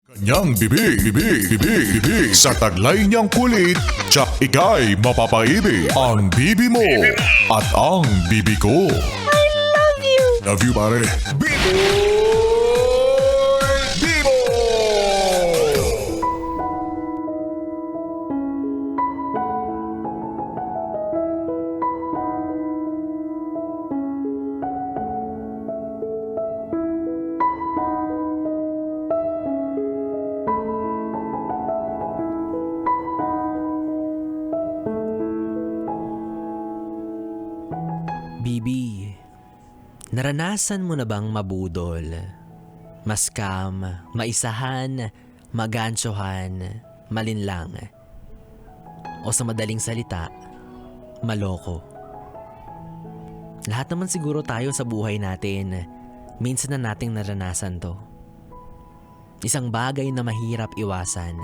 Kanyang bibig sa taglay niyang kulit, tsak ika'y mapapaibig. Ang bibi mo at ang bibi ko. I love you! Love you, pare. Bibo! Bibo! Bibi, naranasan mo na bang mabudol, maskam, maisahan, maganchohan, malinlang, o sa madaling salita, maloko? Lahat naman siguro tayo sa buhay natin, minsan na nating naranasan to. Isang bagay na mahirap iwasan,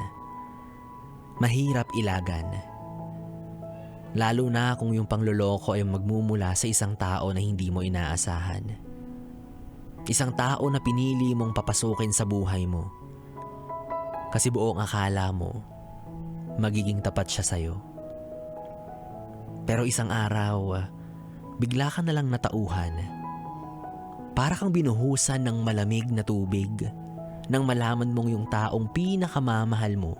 mahirap ilagan. Lalo na kung yung pangloloko ay magmumula sa isang tao na hindi mo inaasahan. Isang tao na pinili mong papasukin sa buhay mo. Kasi buong akala mo, magiging tapat siya sa'yo. Pero isang araw, bigla ka nalang natauhan. Para kang binuhusan ng malamig na tubig nang malaman mong yung taong pinakamamahal mo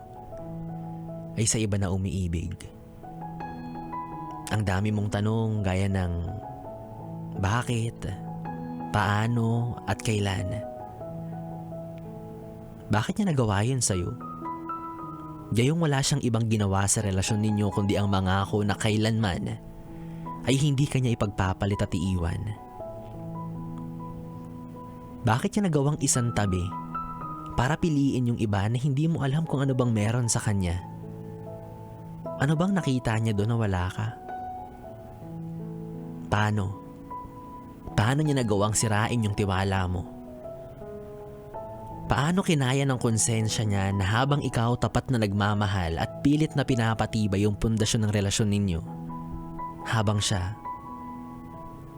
ay sa iba na umiibig. Ang dami mong tanong gaya ng bakit, paano at kailan. Bakit niya nagawa yun sa'yo? Gayong wala siyang ibang ginawa sa relasyon ninyo kundi ang mangako na kailanman ay hindi kanya ipagpapalit at iiwan. Bakit niya nagawang isang tabi para piliin yung iba na hindi mo alam kung ano bang meron sa kanya? Ano bang nakita niya doon na wala ka? Paano? Paano niya nagawang sirain yung tiwala mo? Paano kinaya ng konsensya niya na habang ikaw tapat na nagmamahal at pilit na pinapatibay yung pundasyon ng relasyon ninyo, habang siya,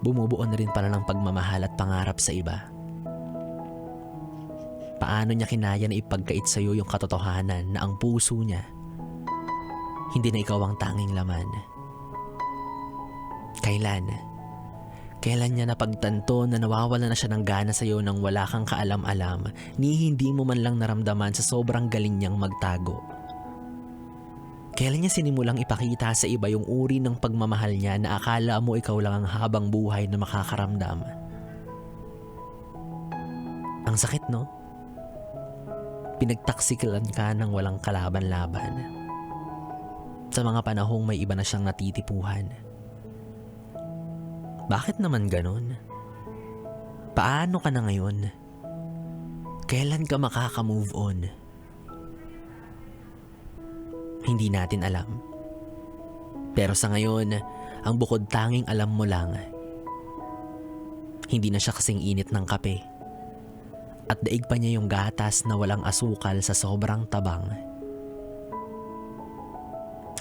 bumubuo na rin pala ng pagmamahal at pangarap sa iba? Paano niya kinaya na ipagkait sa iyo yung katotohanan na ang puso niya, hindi na ikaw ang tanging laman? Kailan niya napagtanto na nawawala na siya ng gana sa iyo nang wala kang kaalam-alam ni hindi mo man lang naramdaman sa sobrang galing niyang magtago? Kailan niya sinimulang ipakita sa iba yung uri ng pagmamahal niya na akala mo ikaw lang ang habang buhay na makakaramdam? Ang sakit, no? Pinagtaksilan ka ng walang kalaban-laban. Sa mga panahong may iba na siyang natitipuhan. Bakit naman ganon? Paano ka na ngayon? Kailan ka makaka-move on? Hindi natin alam. Pero sa ngayon, ang bukod tanging alam mo lang, hindi na siya kasing init ng kape. At daig pa niya yung gatas na walang asukal sa sobrang tabang.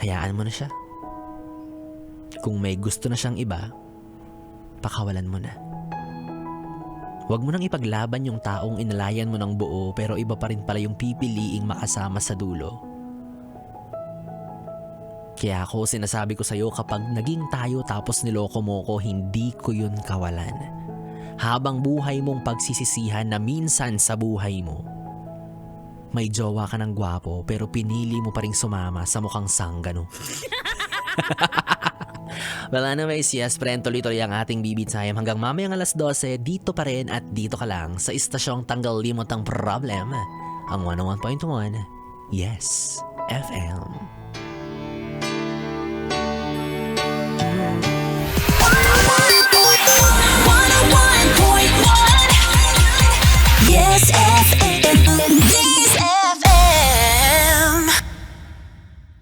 Hayaan mo na siya. Kung may gusto na siyang iba, pakawalan mo na. Huwag mo nang ipaglaban yung taong inalayan mo ng buo pero iba pa rin pala yung pipiliing makasama sa dulo. Kaya ako sinasabi ko sa'yo, kapag naging tayo tapos niloko mo ko, hindi ko yun kawalan. Habang buhay mong pagsisisihan na minsan sa buhay mo, may jowa ka ng gwapo pero pinili mo pa rin sumama sa mukhang sanggano. Wala na, yes, friend, tuloy-tuloy ang ating BB Time hanggang mamayang alas 12, dito pa rin at dito ka lang sa istasyong tanggal limot ang problem, ang 101.1, Yes FM.